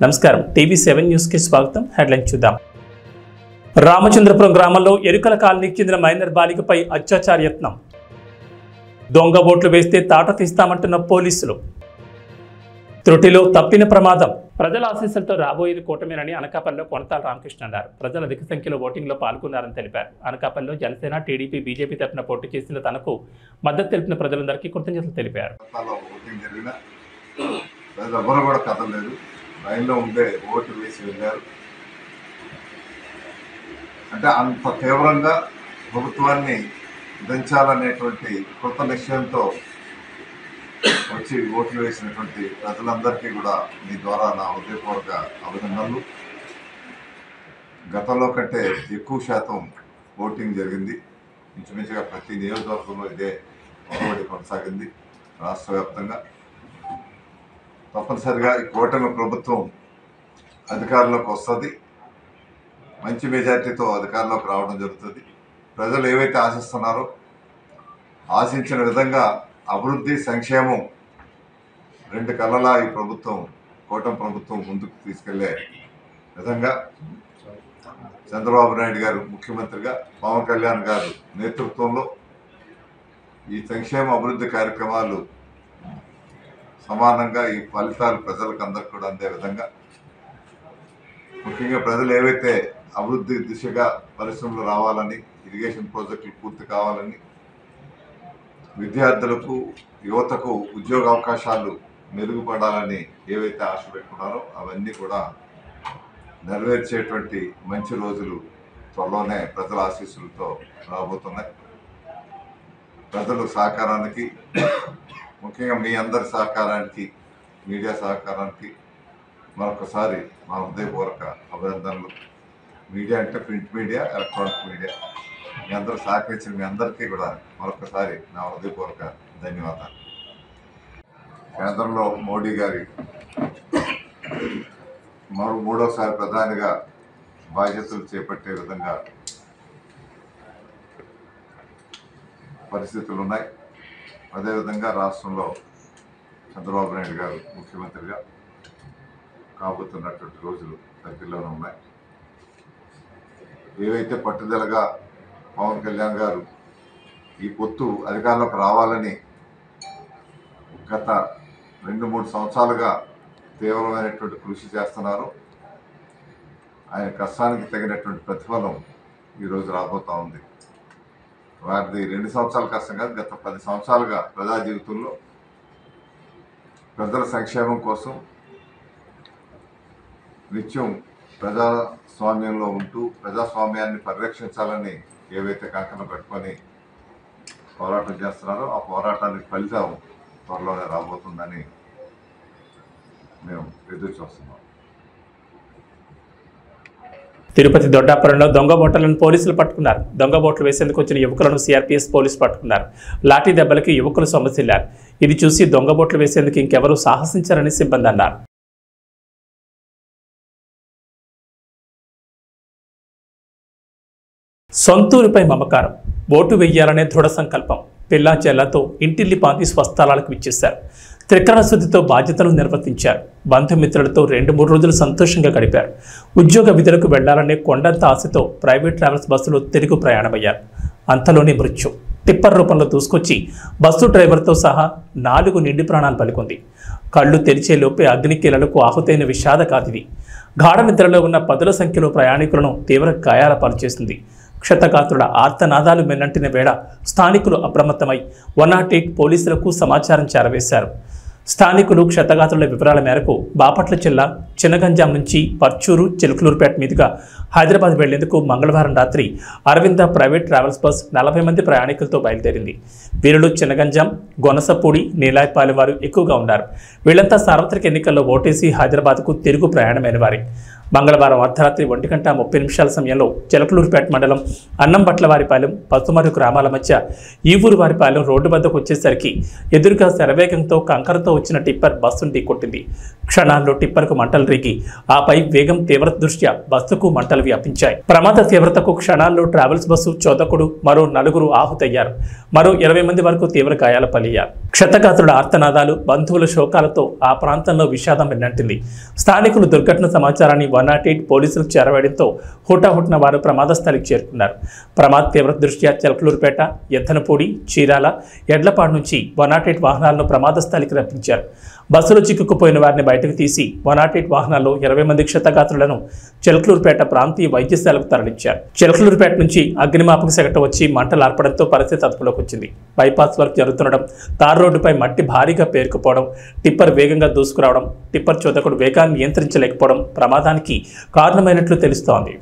నమస్కారం టీవీ7 న్యూస్ కి స్వాగతం. హెడ్లైన్ చూద్దాం. రామచంద్రపురం గ్రామంలో ఎరుకల కాలనీకి చెందిన మైనర్ బాలికపై అత్యాచార యత్నం. దొంగ ఓట్లు వేస్తే తాట తీస్తామంటున్న పోలీసులు. త్రుటిలో తప్పిన ప్రమాదం. ప్రజల ఆశీస్సులతో రాబోయేది కూటమేనని అనకాపల్లిలో కొనతాల రామకృష్ణ అన్నారు. ప్రజలు అధిక సంఖ్యలో ఓటింగ్లో పాల్గొన్నారని తెలిపారు. అనకాపల్లిలో జనసేన, టీడీపీ, బీజేపీ తరఫున పోటీ చేసిన తనకు మద్దతు తెలిపిన ప్రజలందరికీ కృతజ్ఞతలు తెలిపారు. లైన్లో ఉండే ఓటు వేసి వెళ్ళారు. అంటే అంత తీవ్రంగా ప్రభుత్వాన్ని దించాలనేటువంటి కృత నిశ్చయంతో వచ్చి ఓట్లు వేసినటువంటి ప్రజలందరికీ కూడా మీ ద్వారా నా హృదయపూర్వక అభినందనలు. గతంలో కంటే ఎక్కువ శాతం ఓటింగ్ జరిగింది. ఇంచుమించుగా ప్రతి నియోజకవర్గంలో ఇదే పోరాడి కొనసాగింది. రాష్ట్ర వ్యాప్తంగా తప్పనిసరిగా ఈ కూటమి ప్రభుత్వం అధికారంలోకి వస్తుంది. మంచి మెజార్టీతో అధికారంలోకి రావడం జరుగుతుంది. ప్రజలు ఏవైతే ఆశిస్తున్నారో ఆశించిన విధంగా అభివృద్ధి, సంక్షేమం రెండు కళ్ళలా ఈ ప్రభుత్వం, కూటమి ప్రభుత్వం ముందుకు తీసుకెళ్లే విధంగా చంద్రబాబు నాయుడు గారు ముఖ్యమంత్రిగా, పవన్ కళ్యాణ్ గారు నేతృత్వంలో ఈ సంక్షేమ అభివృద్ధి కార్యక్రమాలు సమానంగా ఈ ఫలితాలు ప్రజలకు అందరికి కూడా అందే విధంగా, ముఖ్యంగా ప్రజలు ఏవైతే అభివృద్ధి దిశగా పరిశ్రమలు రావాలని, ఇరిగేషన్ ప్రాజెక్టులు పూర్తి కావాలని, విద్యార్థులకు, యువతకు ఉద్యోగ అవకాశాలు మెరుగుపడాలని ఏవైతే ఆశ పెట్టుకున్నారో అవన్నీ కూడా నెరవేర్చేటువంటి మంచి రోజులు త్వరలోనే ప్రజల ఆశీస్సులతో రాబోతున్నాయి. ప్రజలు సహకారానికి, ముఖ్యంగా మీ అందరి సహకారానికి, మీడియా సహకారానికి మరొకసారి మా హృదయపూర్వక అభినందనలు. మీడియా అంటే ప్రింట్ మీడియా, ఎలక్ట్రానిక్ మీడియా, మీ అందరూ సహకరించిన మీ అందరికీ కూడా మరొకసారి నా హృదయపూర్వక ధన్యవాదాలు. కేంద్రంలో మోడీ గారి మూడోసారి ప్రధానిగా బాధ్యతలు చేపట్టే విధంగా పరిస్థితులు ఉన్నాయి. అదేవిధంగా రాష్ట్రంలో చంద్రబాబు నాయుడు గారు ముఖ్యమంత్రిగా కాబోతున్నటువంటి రోజులు దగ్గరలోనే ఉన్నాయి. ఏవైతే పట్టుదలగా పవన్ కళ్యాణ్ గారు ఈ పొత్తు అధికారంలోకి రావాలని గత 2-3 సంవత్సరాలుగా తీవ్రమైనటువంటి కృషి చేస్తున్నారు. ఆయన కష్టానికి తగినటువంటి ప్రతిఫలం ఈరోజు రాబోతూ ఉంది. వారిది 2 సంవత్సరాల కష్టం కాదు, గత 10 సంవత్సరాలుగా ప్రజా జీవితంలో ప్రజల సంక్షేమం కోసం నిత్యం ప్రజాస్వామ్యంలో ఉంటూ ప్రజాస్వామ్యాన్ని పరిరక్షించాలని ఏవైతే కంకణం పెట్టుకొని పోరాటం చేస్తున్నారో ఆ పోరాటానికి ఫలితం త్వరలోనే రాబోతుందని మేము ఎదురు చూస్తున్నాం. తిరుపతి దొడ్డాపురంలో దొంగ ఓట్లను పోలీసులు పట్టుకున్నారు. దొంగ ఓట్లు వేసేందుకు వచ్చిన యువకులను సిఆర్పీఎఫ్ పోలీసులు పట్టుకున్నారు. లాఠీ దెబ్బలకి యువకులు సొమ్మసిల్లారు. ఇది చూసి దొంగ ఓట్లు వేసేందుకు ఇంకెవరూ సాహసించారని సిబ్బంది అన్నారు. సొంతూరుపై మమకారం, ఓటు వెయ్యాలనే దృఢ సంకల్పం, పిల్లా చెల్లతో ఇంటిల్లి పాతి స్వస్థలాలకు ఇచ్చేశారు. త్రికరణ శుద్ధితో బాధ్యతలు నిర్వర్తించారు. బంధుమిత్రులతో 2-3 రోజులు సంతోషంగా గడిపారు. ఉద్యోగ విధులకు వెళ్లాలనే కొండంత ఆశతో ప్రైవేట్ ట్రావెల్స్ బస్సులో తిరుగు ప్రయాణమయ్యారు. అంతలోనే మృత్యు టిప్పర్ రూపంలో దూసుకొచ్చి బస్సు డ్రైవర్తో సహా 4 నిండి ప్రాణాలు పలుకుంది. కళ్ళు తెరిచేలోపే అగ్నికీలలకు ఆహుతైన విషాద కాదిది. గాఢ నిద్రలో ఉన్న 10ల సంఖ్యలో ప్రయాణికులను తీవ్ర గాయాల పాలు చేసింది. క్షతగాత్రుల ఆర్తనాదాలు మెన్నంటిన వేళ స్థానికులు అప్రమత్తమై 108 పోలీసులకు సమాచారం చేరవేశారు. స్థానికులు క్షతగాత్రుల వివరాల మేరకు బాపట్ల జిల్లా చినగంజాం నుంచి పర్చూరు, చిలుకలూరుపేట మీదుగా హైదరాబాద్ వెళ్లేందుకు మంగళవారం రాత్రి అరవింద ప్రైవేట్ ట్రావెల్స్ బస్ 40 మంది ప్రయాణికులతో బయలుదేరింది. వీరిలో చినగంజాం, గొనసపూడి, నీలాయపాలి వారు ఎక్కువగా ఉన్నారు. వీళ్లంతా సార్వత్రిక ఎన్నికల్లో ఓటేసి హైదరాబాద్కు తిరుగు ప్రయాణమైన వారే. మంగళవారం అర్ధరాత్రి 1:30 సమయంలో చిలకలూరుపేట మండలం అన్నంబట్లవారిపాలెం పసుమరు గ్రామాల మధ్య ఈవూరువారిపాలెం రోడ్డు వద్దకు వచ్చేసరికి ఎదురుగా శరవేగంతో కంకరతో వచ్చిన టిప్పర్ బస్సును ఢీకొట్టింది. క్షణాల్లో టిప్పర్కు మంటలు రేగి ఆపై వేగం తీవ్రత దృష్ట్యా బస్సుకు మంటలు వ్యాపించాయి. ప్రమాద తీవ్రతకు క్షణాల్లో ట్రావెల్స్ బస్సు చోదకుడు మరో 4 ఆహుతయ్యారు. మరో 20 మంది వరకు తీవ్ర గాయాల పాలయ్యారు. క్షతగాత్రుల ఆర్తనాదాలు, బంధువుల శోకాలతో ఆ ప్రాంతంలో విషాదం వెన్నంటింది. స్థానికులు దుర్ఘటన సమాచారాన్ని 108 పోలీసులకు చేరవేయడంతో హుటాహుటిన వారు ప్రమాద స్థలికి చేరుకున్నారు. ప్రమాద తీవ్రత దృష్ట్యా చిలకలూరుపేట, ఎద్దనపూడి, చీరాల, ఎడ్లపాడు నుంచి 108 వాహనాలను ప్రమాద స్థలికి రప్పించారు. బస్సులో చిక్కుకుపోయిన వారిని బయటకు తీసి 108 వాహనాల్లో 20 మంది క్షతగాత్రులను చిలకలూరుపేట ప్రాంతీయ వైద్యశాలకు తరలించారు. చిలకలూరుపేట నుంచి అగ్నిమాపక శాఖ వచ్చి మంటలార్పడంతో పరిస్థితి అదుపులోకి వచ్చింది. బైపాస్ వర్క్ జరుగుతుండడం, తార్ రోడ్డుపై మట్టి భారీగా పేరుకుపోవడం, టిప్పర్ వేగంగా దూసుకురావడం, టిప్పర్ చోదకుడు వేగాన్ని నియంత్రించలేకపోవడం ప్రమాదానికి కారణమైనట్లు తెలుస్తోంది.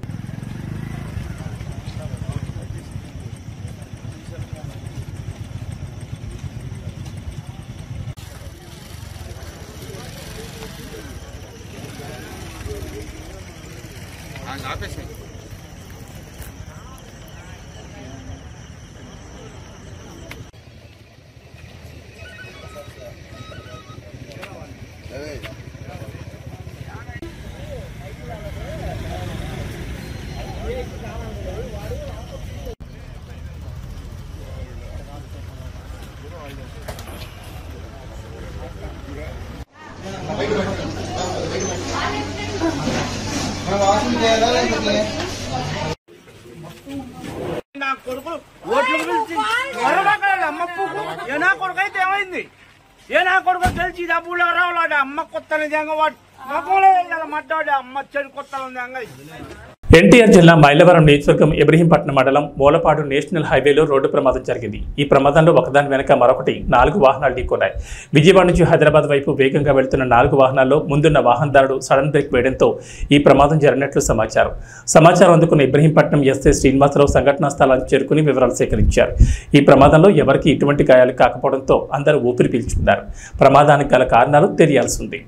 నా కొడుకు ఓట్లకు పిలిచి అమ్మ పూకు ఏ నా కొడుకు అయితే ఏమైంది? ఏ నా కొడుకు తెలిసి డబ్బులు రావాడు అమ్మ కొత్త నిజంగా వాడు మగంలో మడ్డాడు అమ్మ చెడు కొత్త నిజంగా. ఎన్టీఆర్ జిల్లా మైలవరం నియోజకవర్గం ఇబ్రహీంపట్నం మండలం మూలపాడు నేషనల్ హైవేలో రోడ్డు ప్రమాదం జరిగింది. ఈ ప్రమాదంలో ఒకదాని వెనక మరొకటి 4 వాహనాలు ఢీకొన్నాయి. విజయవాడ నుంచి హైదరాబాద్ వైపు వేగంగా వెళ్తున్న 4 వాహనాల్లో ముందున్న వాహనదారుడు సడన్ బ్రేక్ వేయడంతో ఈ ప్రమాదం జరిగినట్లు సమాచారం అందుకున్న ఇబ్రహీంపట్నం ఎస్ఐ శ్రీనివాసరావు సంఘటనా స్థలానికి చేరుకుని వివరాలు సేకరించారు. ఈ ప్రమాదంలో ఎవరికి ఎటువంటి గాయాలు కాకపోవడంతో అందరూ ఊపిరి పీల్చుకున్నారు. ప్రమాదానికి గల కారణాలు తెలియాల్సి ఉంది.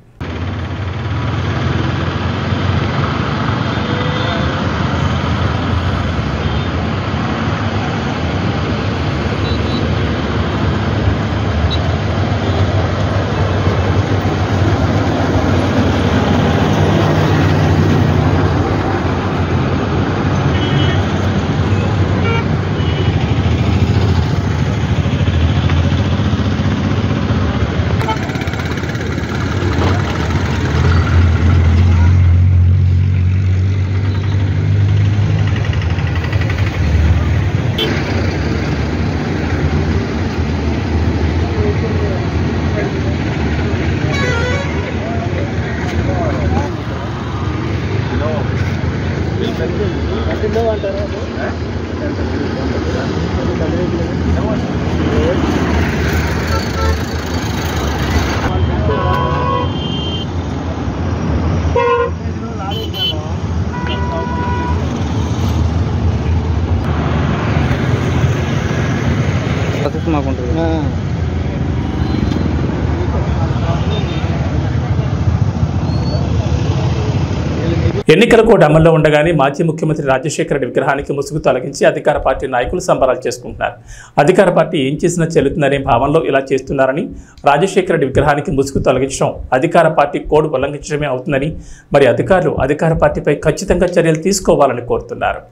ఎన్నికల కోడ్ అమల్లో ఉండగానే మాజీ ముఖ్యమంత్రి రాజశేఖర రెడ్డి విగ్రహానికి ముసుగు తొలగించి అధికార పార్టీ నాయకులు సంబరాలు చేసుకుంటున్నారు. అధికార పార్టీ ఏం చేసినా చెల్లుతుందనే భావనలో ఇలా చేస్తున్నారని, రాజశేఖర రెడ్డి విగ్రహానికి ముసుగు తొలగించడం అధికార పార్టీ కోడ్ ఉల్లంఘించడమే అవుతుందని, మరి అధికారులు అధికార పార్టీపై ఖచ్చితంగా చర్యలు తీసుకోవాలని కోరుతున్నారు.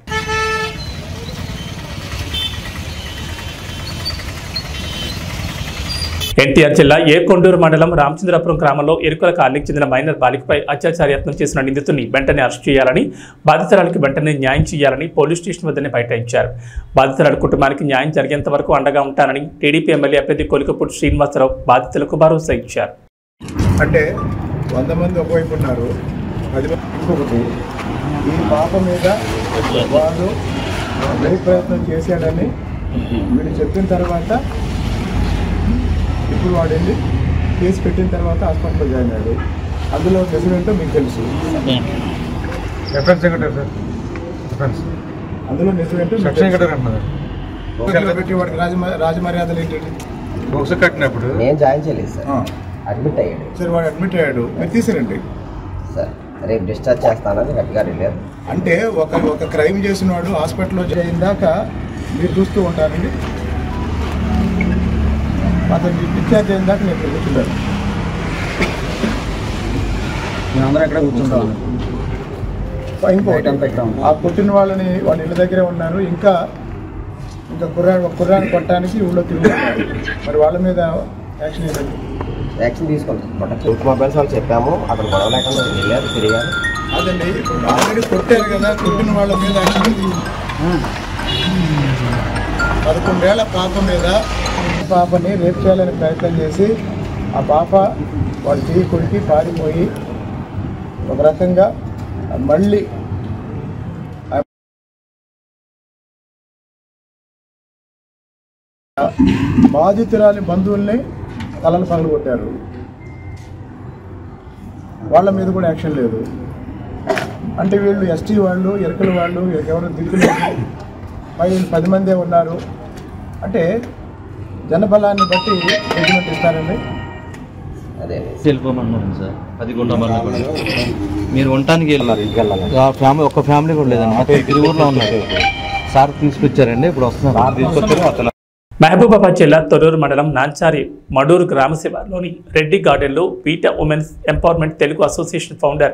ఎన్టీఆర్ జిల్లా ఏకొండూరు మండలం రామచంద్రపురం గ్రామంలో ఎరుకల కాలనీకి చెందిన మైనర్ బాలికపై అత్యాచారయత్నం చేసిన నిందితుడిని వెంటనే అరెస్ట్ చేయాలని, బాధితురాలికి వెంటనే న్యాయం చేయాలని పోలీస్ స్టేషన్ వద్దనే బైఠాయించారు. బాధితురాలి కుటుంబానికి న్యాయం జరిగేంత వరకు అండగా ఉంటానని టీడీపీ ఎమ్మెల్యే అభ్యర్థి కొలికపూడి శ్రీనివాసరావు బాధితులకు భరోసా ఇచ్చారు. అంటే 100 మంది ఒకవైపు ఉన్నారు, 10 మంది ఇంకొకటి. ఈ పాప మీద వాళ్ళు ప్రయత్నం చేశాడని వీళ్ళు చెప్పిన తర్వాత ఇప్పుడు వాడు వెళ్ళి కేసు పెట్టిన తర్వాత హాస్పిటల్లో జాయిన్ అయ్యాడు. అందులో నిజమేంటో మీకు తెలుసు. అందులో నిజమేంటో పెట్టి వాడికి రాజమర్యాదలు ఏంటండి? బొక్స్ కట్టినప్పుడు నేను జాయిన్ చేయలేదు సార్, అడ్మిట్ అయ్యాడు. సరే వాడు అడ్మిట్ అయ్యాడు, మీరు తీసారండి సార్. రేపు డిశ్చార్జ్ చేస్తానని గట్టిగా వెళ్ళారు. అంటే ఒక క్రైమ్ చేసిన వాడు హాస్పిటల్లో జాయిన్ దాకా మీరు చూస్తూ ఉంటారండి. అతనికి డిశ్చార్జ్ అయిన దాకా నేను కూర్చుంటాను. మేమందరం ఎక్కడ కూర్చుంటాం. ఇంకోటి ఆ కొట్టిన వాళ్ళ ఇళ్ళ దగ్గరే ఉన్నారు. ఇంకా కుర్రాన్ని కొట్టడానికి ఊళ్ళో తిరుగుతున్నారు. మరి వాళ్ళ మీద యాక్షన్ తీసుకుంటాం. టూత్ మొబైల్స్ వాళ్ళు చెప్పాము, అక్కడ గొడవ లేకుండా వెళ్ళారు, తిరిగారు. అదండి ఇప్పుడు ఆల్రెడీ కొట్టారు కదా, కొట్టిన వాళ్ళ మీద యాక్షన్ 11 ఏళ్ల పాపని రేపు చేయాలని ప్రయత్నం చేసి ఆ పాప వాళ్ళు చేయి కొరికి పారిపోయి ఒక రకంగా మళ్ళీ బాధితురాలి బంధువుల్ని తలను పగలగొట్టారు. వాళ్ళ మీద కూడా యాక్షన్ లేదు. అంటే వీళ్ళు ఎస్టీ వాళ్ళు, ఎరకల వాళ్ళు, ఎవరు దిక్కులు మరి 10 మందే ఉన్నారు. అంటే జనబలాన్ని బట్టి జడ్జిమెంట్ ఇస్తారండి. అదే వెళ్ళిపోమన్నాను సార్. 10 గుంటలు మీరు ఉండటానికి వెళ్ళాలి. ఒక ఫ్యామిలీ కూడా లేదండి, మొత్తం తిరుగురులో ఉన్నారు. సార్ తీసుకొచ్చారండి, ఇప్పుడు వస్తున్నారు. మహబూబాబాద్ జిల్లా తొర్రూరు మండలం నాంచారి మడూరు గ్రామ శివార్లోని రెడ్డి గార్డెన్లో పీటా women's empowerment Telugu association founder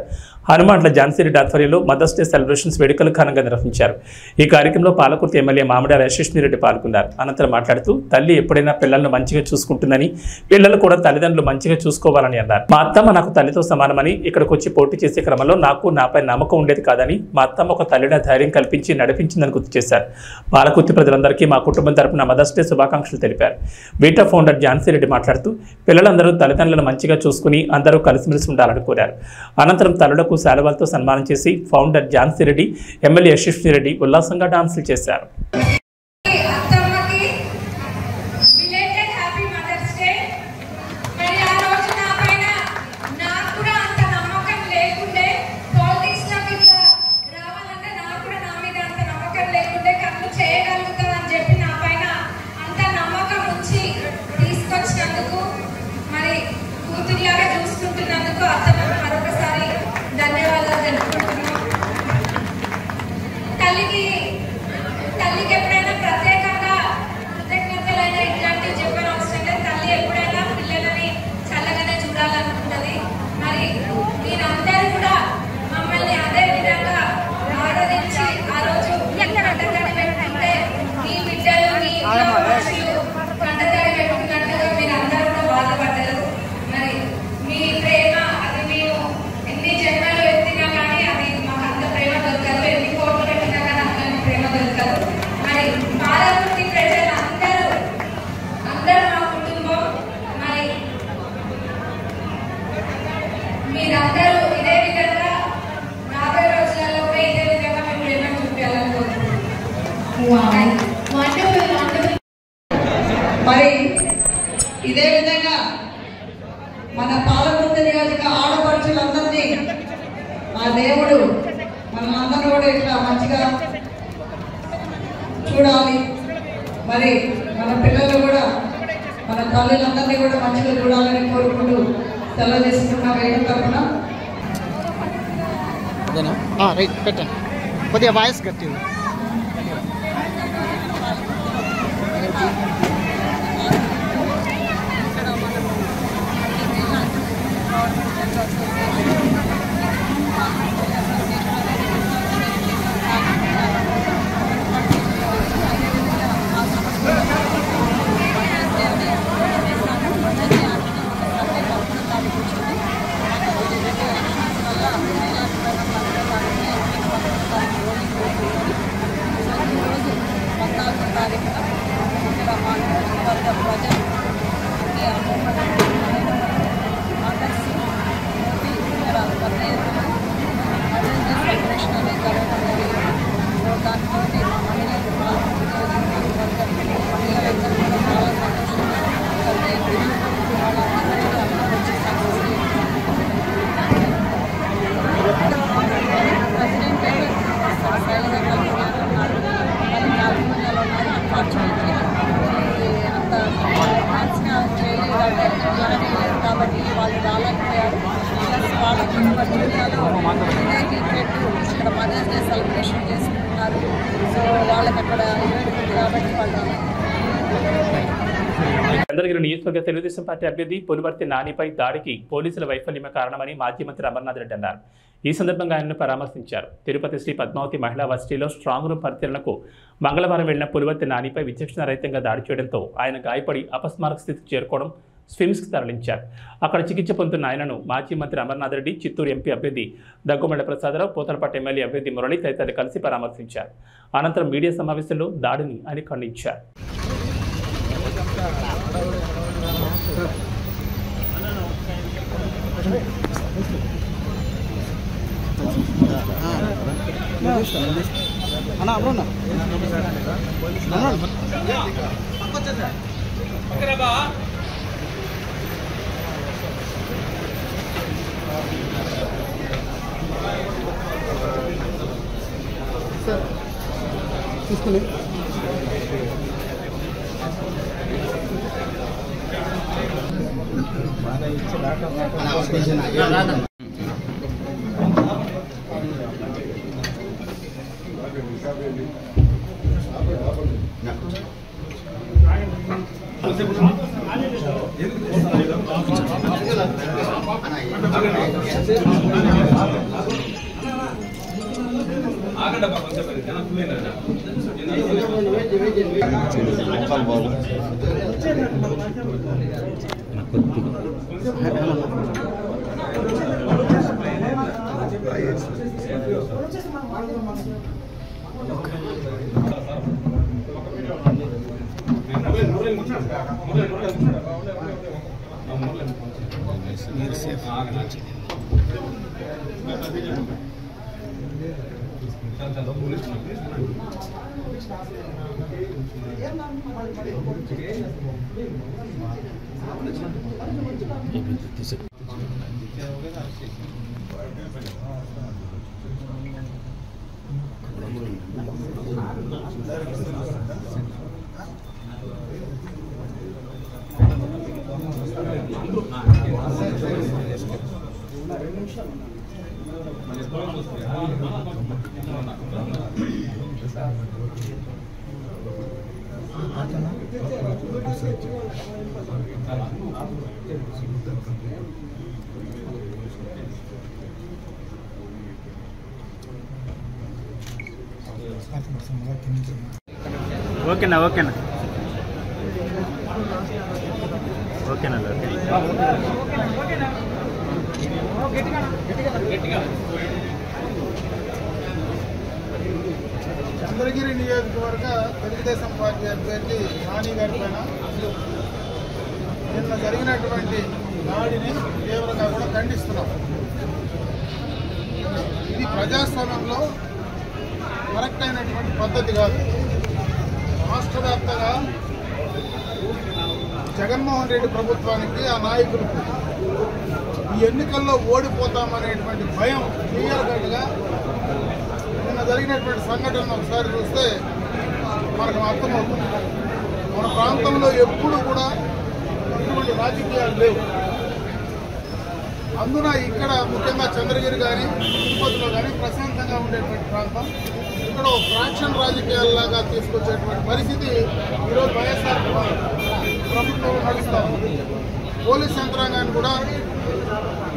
Hanumanla Jhansi Reddy ఆధ్వర్యంలో మదర్స్ డే సెలబ్రేషన్స్ వేడుకలు ఘనంగా నిర్వహించారు. ఈ కార్యక్రమంలో పాలకుర్తి ఎమ్మెల్యే మామిడాల యశస్విరెడ్డి పాల్గొన్నారు. అనంతరం మాట్లాడుతూ తల్లి ఎప్పుడైనా పిల్లలను మంచిగా చూసుకుంటుందని, పిల్లలు కూడా తల్లిదండ్రులు మంచిగా చూసుకోవాలని అన్నారు. మా అత్తమ్మ నాకు తల్లితో సమానమని, ఇక్కడికి వచ్చి పోటీ చేసే క్రమంలో నాకు నాపై నమ్మకం ఉండేది కాదని, మా అత్తమ్మ ఒక తల్లిగా ధైర్యం కల్పించి నడిపించిందని గుర్తు చేశారు. పాలకుర్తి ప్రజలందరికీ మా కుటుంబం తరపున మదర్స్ డే శుభాకాంక్షలు తెలిపారు. బీటా ఫౌండర్ ఝాన్సీరెడ్డి మాట్లాడుతూ పిల్లలందరూ తల్లిదండ్రులను మంచిగా చూసుకుని అందరూ కలిసిమెలిసి ఉండాలని కోరారు. అనంతరం తల్లులకు శాలువాలతో సన్మానం చేసి ఫౌండర్ ఝాన్సీరెడ్డి, ఎమ్మెల్యే యశస్విరెడ్డి ఉల్లాసంగా డాన్సులు చేశారు. తల్లికి ఎప్పుడైనా ప్రత్యేకంగా కృతజ్ఞతలైన ఇట్లాంటివి చెప్పిన అవసరం లేదు. తల్లి ఎప్పుడైనా పిల్లలని చల్లగానే చూడాలనుకుంటుంది. మరి మీరందరూ కూడా మమ్మల్ని అదే విధంగా ఆరాధించి ఆ రోజు కంటతడి పెట్టుకుంటే మీ బిడ్డలు, మీ మనుషులు కంటతడి పెట్టుకున్నట్టుగా మీరందరూ కూడా బాధపడ్డారు. మరి మీ ప్రేమ అది మేము ఎన్ని జన్మలు ఎత్తినా కానీ అది మాకు అంత ప్రేమ దొరకదు. ఎన్ని కోట్లు పెట్టినా కానీ అంత ప్రేమ దొరకదు. మరి పాలకుర్తి ప్రజలు అందరూ మా కుటుంబం. మరి మీరందరూ ఇదే విధంగా రాబోయే రోజులలో కూడా ఇదే విధంగా మేము ప్రేమ చూపించాలని కోరుకుంటున్నాం. మరి ఇదే విధంగా మన పాలకుర్తి నియోజక ఆడపడుచులందరినీ ఆ దేవుడు మనందరూ కూడా ఇట్లా మంచిగా చూడాలి. మరి మన పిల్లలు కూడా మన తల్లులందరినీ కూడా మంచిగా చూడాలని కోరుకుంటూ సెలవు తీసుకున్న వేదిక తరఫున పెట్టండి కొద్దిగా వాయిస్ కట్టింది. సెలబ్రేషన్ చేసుకుంటున్నారు. సో వాళ్ళకి అక్కడ ఈవెంట్ ఉంది కాబట్టి వాళ్ళు చంద్రగిరి నియోజకవర్గ తెలుగుదేశం పార్టీ అభ్యర్థి పులివర్తి నానిపై దాడికి పోలీసుల వైఫల్యమే కారణమని మాజీ మంత్రి అమర్నాథ్ రెడ్డి అన్నారు. ఈ సందర్భంగా ఆయనను పరామర్శించారు. తిరుపతి శ్రీ పద్మావతి మహిళా వర్సిటీలో స్ట్రాంగ్ రూమ్ పరిశీలనకు మంగళవారం వెళ్లిన పులివర్తి నానిపై విచక్షణారహితంగా దాడి చేయడంతో ఆయన గాయపడి అపస్మారక స్థితికి చేరుకోవడం స్విమ్స్కి తరలించారు. అక్కడ చికిత్స పొందుతున్న ఆయనను మాజీ మంత్రి అమర్నాథ్ రెడ్డి, చిత్తూరు ఎంపీ అభ్యర్థి దగ్గుమల్ల ప్రసాదరావు, పోతలపట్టు ఎమ్మెల్యే అభ్యర్థి మురళి తదితరులు కలిసి పరామర్శించారు. అనంతరం మీడియా సమావేశంలో దాడిని ఆయన ఖండించారు. తీసుకుని ఓకేనా ఓకేనా ఓకేనా చంద్రగిరి నియోజకవర్గ తెలుగుదేశం పార్టీ అభ్యర్థి నాని గారి పైన నిన్న జరిగినటువంటి దాడిని తీవ్రంగా కూడా ఖండిస్తున్నాం. ఇది ప్రజాస్వామ్యంలో కరెక్ట్ అయినటువంటి పద్ధతి కాదు. రాష్ట్ర వ్యాప్తంగా జగన్మోహన్ రెడ్డి ప్రభుత్వానికి, ఆ నాయకులకు ఈ ఎన్నికల్లో ఓడిపోతామనేటువంటి భయం క్లియర్ కట్గా నిన్న జరిగినటువంటి సంఘటనను ఒకసారి చూస్తే మనకు అర్థమవుతుంది. మన ప్రాంతంలో ఎప్పుడు కూడా ఇటువంటి రాజకీయాలు లేవు. అందున ఇక్కడ ముఖ్యంగా చంద్రగిరి కానీ తిరుపతిలో కానీ ప్రశాంతంగా ఉండేటువంటి ప్రాంతం. ఇక్కడ ఒక ఫ్రాక్షన్ రాజకీయాల్లాగా తీసుకొచ్చేటువంటి పరిస్థితి ఈరోజు వైఎస్ఆర్ ప్రభుత్వం నడుస్తాం. పోలీస్ యంత్రాంగాన్ని కూడా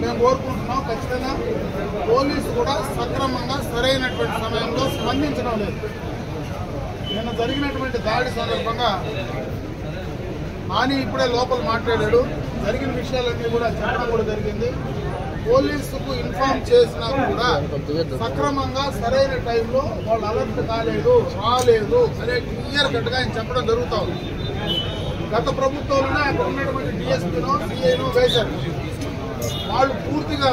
మేము కోరుకుంటున్నాం. ఖచ్చితంగా పోలీసు కూడా సక్రమంగా సరైనటువంటి సమయంలో స్పందించడం లేదు. నిన్న జరిగినటువంటి దాడి సందర్భంగా నాని ఇప్పుడే లోపల మాట్లాడాడు. జరిగిన విషయాలన్నీ కూడా చెప్పడం కూడా జరిగింది. పోలీసుకు ఇన్ఫార్మ్ చేసినా కూడా సక్రమంగా సరైన టైంలో వాళ్ళు అలర్ట్ కాలేదు, రాలేదు అనే క్లియర్ కట్గా ఆయన చెప్పడం జరుగుతూ ఉంది. గత ప్రభుత్వంలోనే అక్కడ ఉన్నటువంటి డిఎస్పీనో సిఐనో వేశారు. వాళ్ళు పూర్తిగా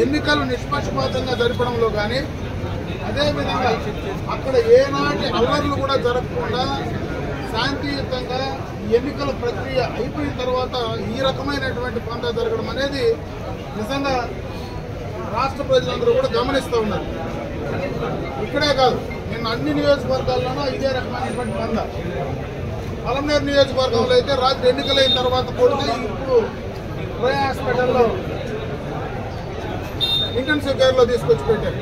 ఎన్నికలు నిష్పక్షపాతంగా జరపడంలో కానీ, అదేవిధంగా అక్కడ ఏనాటి అల్లర్లు కూడా జరగకుండా శాంతియుతంగా ఎన్నికల ప్రక్రియ అయిపోయిన తర్వాత ఈ రకమైనటువంటి పంట జరగడం అనేది నిజంగా రాష్ట్ర ప్రజలందరూ కూడా గమనిస్తూ ఉన్నారు. ఇక్కడే కాదు, నిన్న అన్ని నియోజకవర్గాల్లోనూ ఇదే రకమైనటువంటి పంట. పలమనేరు నియోజకవర్గంలో అయితే రాత్రి ఎన్నికలైన తర్వాత కొడితే ఇప్పుడు రోయ్ హాస్పిటల్లో ఇంటెన్సివ్ కేర్లో తీసుకొచ్చి పెట్టారు.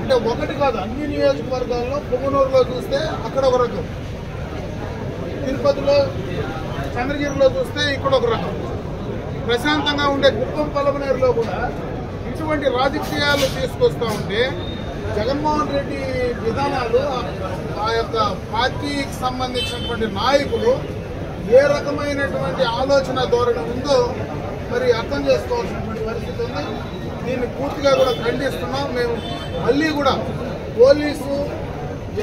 అంటే ఒకటి కాదు, అన్ని నియోజకవర్గాల్లో పొంగనూరులో చూస్తే అక్కడ ఒక రకం, తిరుపతిలో చంద్రగిరిలో చూస్తే ఇక్కడ ఒక రకం, ప్రశాంతంగా ఉండే కుప్పం పలమనేరులో కూడా ఇటువంటి రాజకీయాలు తీసుకొస్తూ ఉంటే జగన్మోహన్ రెడ్డి విధానాలు ఆ యొక్క పార్టీకి సంబంధించినటువంటి నాయకులు ఏ రకమైనటువంటి ఆలోచన ధోరణి ఉందో మరి అర్థం చేసుకోవాల్సినటువంటి పరిస్థితి ఉంది. దీన్ని పూర్తిగా కూడా ఖండిస్తున్నాం. మేము మళ్ళీ కూడా పోలీసు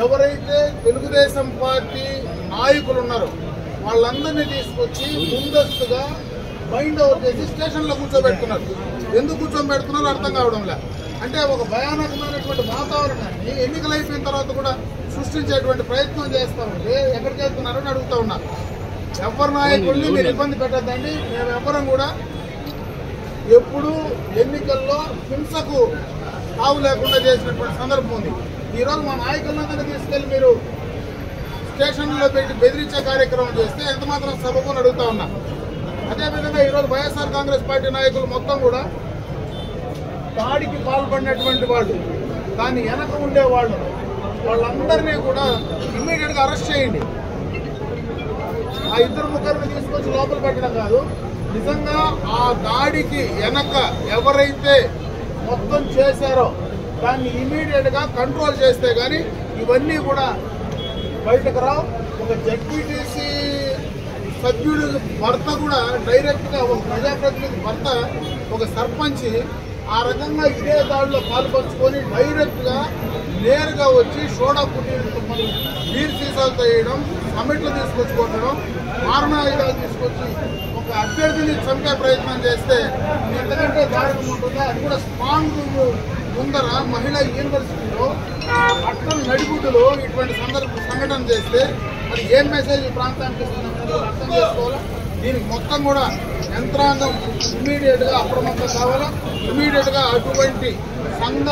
ఎవరైతే తెలుగుదేశం పార్టీ నాయకులు ఉన్నారో వాళ్ళందరినీ తీసుకొచ్చి ముందస్తుగా మైండ్ ఓవర్ చేసి స్టేషన్లో కూర్చోబెడుతున్నారు. ఎందుకు కూర్చోబెడుతున్నారో అర్థం కావడం లేదు. అంటే ఒక భయానకమైనటువంటి వాతావరణాన్ని ఎన్నికలు అయిపోయిన తర్వాత కూడా సృష్టించేటువంటి ప్రయత్నం చేస్తూ ఉంటే ఎక్కడికి వెళ్తున్నారని అడుగుతూ ఉన్నారు. ఎవరి నాయకుల్ని మీరు ఇబ్బంది పెట్టద్దండి. మేము ఎవరం కూడా ఎప్పుడు ఎన్నికల్లో హింసకు తావు లేకుండా చేసినటువంటి సందర్భం ఉంది. ఈరోజు మా నాయకులందరినీ తీసుకెళ్లి మీరు స్టేషన్లో పెట్టి బెదిరించే కార్యక్రమం చేస్తే ఎంత మాత్రం సబబుని అడుగుతా ఉన్నా. అదేవిధంగా ఈరోజు వైఎస్ఆర్ కాంగ్రెస్ పార్టీ నాయకులు మొత్తం కూడా దాడికి పాల్పడినటువంటి వాళ్ళు, దాన్ని వెనక ఉండేవాళ్ళు, వాళ్ళందరినీ కూడా ఇమ్మీడియట్గా అరెస్ట్ చేయండి. ఆ ఇద్దరు ముగ్గురిని తీసుకొచ్చి లోపల పెట్టడం కాదు, నిజంగా ఆ దాడికి వెనక ఎవరైతే మొత్తం చేశారో దాన్ని ఇమీడియట్గా కంట్రోల్ చేస్తే కానీ ఇవన్నీ కూడా బయటకు రావు. ఒక జడ్పీటీసీ సభ్యుడు భర్త కూడా డైరెక్ట్గా ఒక ప్రజాప్రతినిధి భర్త ఒక సర్పంచ్ ఆ రకంగా ఇదే దాడిలో పాల్పంచుకొని డైరెక్ట్గా నేరుగా వచ్చి సోడా పుట్టిన బీర్ సీసాలతో వేయడం, సమ్మెట్లు తీసుకొచ్చుకోవడం, మారణాయుధాలు తీసుకొచ్చి ఒక అభ్యర్థిని చంపే ప్రయత్నం చేస్తే ఎంతకంటే దారుణం ఉంటుందో. అది కూడా స్ట్రాంగ్ ముందర మహిళా యూనివర్సిటీలో పట్టణ నడిగుడ్డులో ఇటువంటి సంఘటన చేస్తే మరి ఏం మెసేజ్ ప్రాంతానికి ఇస్తున్నది అర్థం చేసుకోవాలా. దీనికి మొత్తం కూడా యంత్రాంగం ఇమ్మీడియట్గా అప్రమత్తం కావాలా. ఇమ్మీడియట్గా అటువంటి సంఘ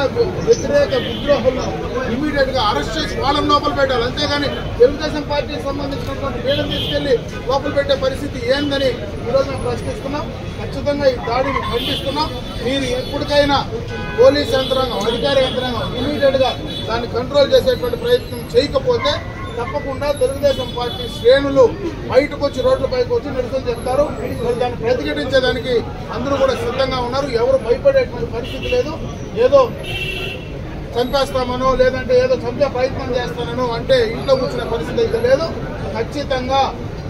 వ్యతిరేక విద్రోహులను ఇమ్మీడియట్గా అరెస్ట్ చేసి వాళ్ళని లోపల పెట్టాలి. అంతేగాని తెలుగుదేశం పార్టీకి సంబంధించినటువంటి వీళ్ళని తీసుకెళ్లి లోపల పెట్టే పరిస్థితి ఏందని ఈరోజు మేము ప్రశ్నిస్తున్నాం. ఖచ్చితంగా ఈ దాడిని ఖండిస్తున్నాం. మీరు ఎప్పటికైనా పోలీస్ యంత్రాంగం, అధికార యంత్రాంగం ఇమ్మీడియట్గా దాన్ని కంట్రోల్ చేసేటువంటి ప్రయత్నం చేయకపోతే తప్పకుండా తెలుగుదేశం పార్టీ శ్రేణులు బయటకు వచ్చి రోడ్లపైకి వచ్చి నిరసన చెప్తారు. మరి దాన్ని ప్రతిఘటించేదానికి అందరూ కూడా సిద్ధంగా ఉన్నారు. ఎవరు భయపడేటువంటి పరిస్థితి లేదు. ఏదో చంపేస్తామనో లేదంటే ఏదో చంపే ప్రయత్నం చేస్తానో అంటే ఇంట్లో కూర్చునే పరిస్థితి అయితే లేదు. ఖచ్చితంగా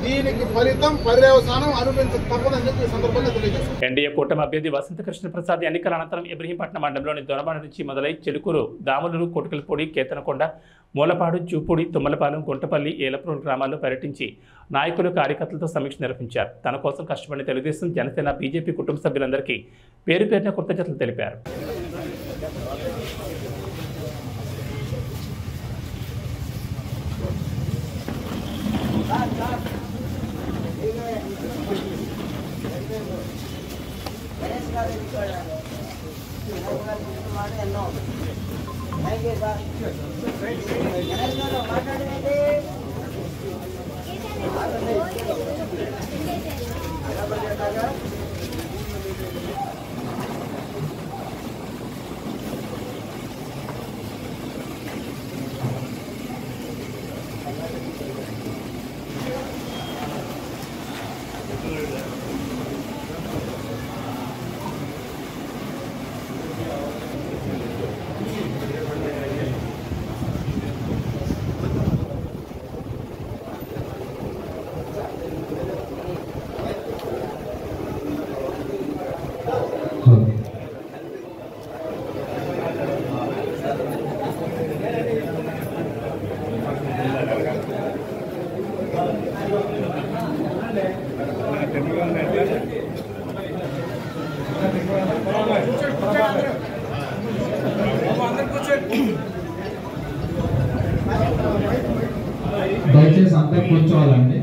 దీనికి ఫలితం పర్యవసానం అనుభవించక తప్పదని చెప్పి ఈ సందర్భంగా తెలియజేస్తారు. ఎన్డీఏ కూటమి అభ్యర్థి వసంత కృష్ణ ప్రసాద్ ఎన్నికల అనంతరం ఇబ్రహీంపట్నం మండలంలోని దొనబాడ నుంచి మొదలై చెలుకూరు, దాములూరు, కోటుకలపూడి, కేతనకొండ, మూలపాడు, చూపూడి, తుమ్మలపాలెం, గుంటపల్లి, ఏలప్రోలు గ్రామాల్లో పర్యటించి నాయకులు, కార్యకర్తలతో సమీక్ష నిర్వహించారు. తన కోసం కష్టపడిన తెలుగుదేశం, జనసేన, బీజేపీ కుటుంబ సభ్యులందరికీ పేరు పేరున కృతజ్ఞతలు తెలిపారు. దయచేసి అందరూ కూర్చోవాలండి.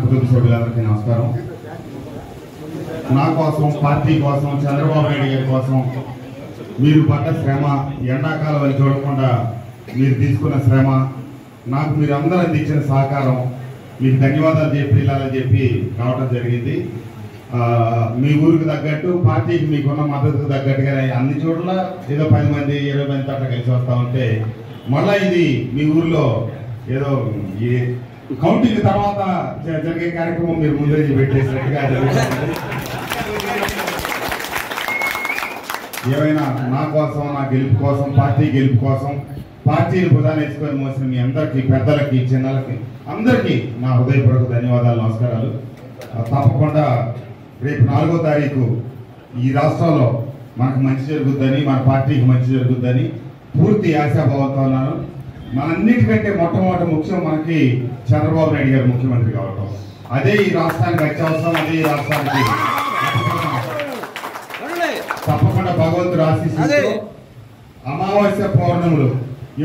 కుటుంబ సభ్యులందరికీ నమస్కారం. నా కోసం, పార్టీ కోసం, చంద్రబాబు నాయుడు గారి కోసం మీరు పడ్డ శ్రమ, ఎండాకాలం అని చూడకుండా మీరు తీసుకున్న శ్రమ, నాకు మీరు అందరూ అందించిన సహకారం, మీకు ధన్యవాదాలు చెప్పి వెళ్ళాలని చెప్పి రావడం జరిగింది. మీ ఊరికి తగ్గట్టు, పార్టీకి మీకున్న మద్దతుకు తగ్గట్టుగా అన్ని చోట్ల ఏదో 10 మంది 20 మంది అట్లా కలిసి వస్తూ ఉంటే మళ్ళీ ఇది మీ ఊర్లో ఏదో ఈ కౌంటింగ్ తర్వాత జరిగే కార్యక్రమం మీరు ముందే పెట్టేసినట్టుగా జరుగుతుంది. ఏమైనా నా కోసం, నా గెలుపు కోసం, పార్టీ గెలుపు కోసం, పార్టీని ప్రధాన వేసుకొని మోసిన మీ అందరికీ, పెద్దలకి, చిన్నలకి అందరికీ నా హృదయపూర్వక ధన్యవాదాలు, నమస్కారాలు. తప్పకుండా రేపు 4వ తారీఖు ఈ రాష్ట్రంలో మనకు మంచి జరుగుద్దని, మన పార్టీకి మంచి జరుగుద్దని పూర్తి ఆశాభావంతో ఉన్నాను. మనంన్నిటికంటే మొట్టమొదటి ముఖ్యం మనకి చంద్రబాబు నాయుడు గారు ముఖ్యమంత్రి కావడం. అదే ఈ రాష్ట్రానికి అత్యవసరం. అదే ఈ రాష్ట్రానికి తప్పకుండా భగవంతుడు ఆశీస్సులతో అమావాస్య పౌర్ణములు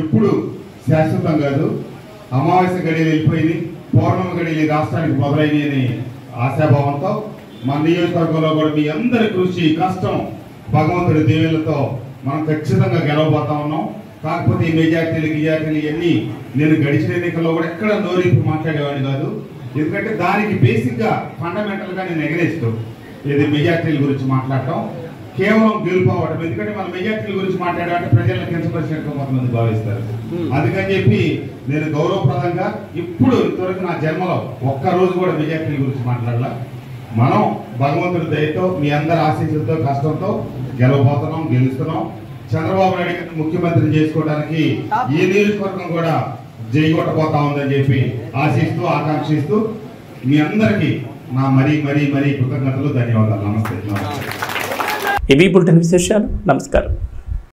ఎప్పుడు శాశ్వతం కాదు. అమావాస్య గడియలు వెళ్ళిపోయింది, పౌర్ణమి గడియలు ఈ రాష్ట్రానికి మొదలైనవి అని ఆశాభావంతో మన నియోజకవర్గంలో కూడా మీ అందరి కృషి, కష్టం, భగవంతుడి దీవెనలతో మనం ఖచ్చితంగా గెలవబోతా ఉన్నాం. కాకపోతే ఈ మెజార్టీలు ఇవన్నీ నేను గడిచిన ఎన్నికల్లో కూడా ఎక్కడ నోరింపు మాట్లాడేవాడిని కాదు. ఎందుకంటే దానికి బేసిక్గా ఫండమెంటల్గా నేను ఎగరేస్తూ ఇది మెజార్టీల గురించి మాట్లాడటం, కేవలం గెలుపోవడం. ఎందుకంటే మన మెజార్టీల గురించి మాట్లాడాలంటే ప్రజలను కించపరిచినట్టు కొంతమంది భావిస్తారు. అందుకని చెప్పి నేను గౌరవప్రదంగా ఇప్పుడు ఇంతవరకు నా జన్మలో ఒక్కరోజు కూడా మెజార్టీల గురించి మాట్లాడాల. మనం భగవంతుడి దయతో, మీ అందరి ఆశీస్సులతో, కష్టంతో గెలవబోతున్నాం, గెలుస్తున్నాం. చంద్రబాబు నాయుడు గారిని ముఖ్యమంత్రిని చేసుకోవడానికి ఈ నియోజకవర్గం కూడా జైగొట్టబోతా ఉందని చెప్పి ఆశిస్తూ, ఆకాంక్షిస్తూ మీ అందరికీ నా మరీ కృతజ్ఞతలు, ధన్యవాదాలు. నమస్తే. ఇవి బులెటిన్ విశేషాలు. నమస్కారం.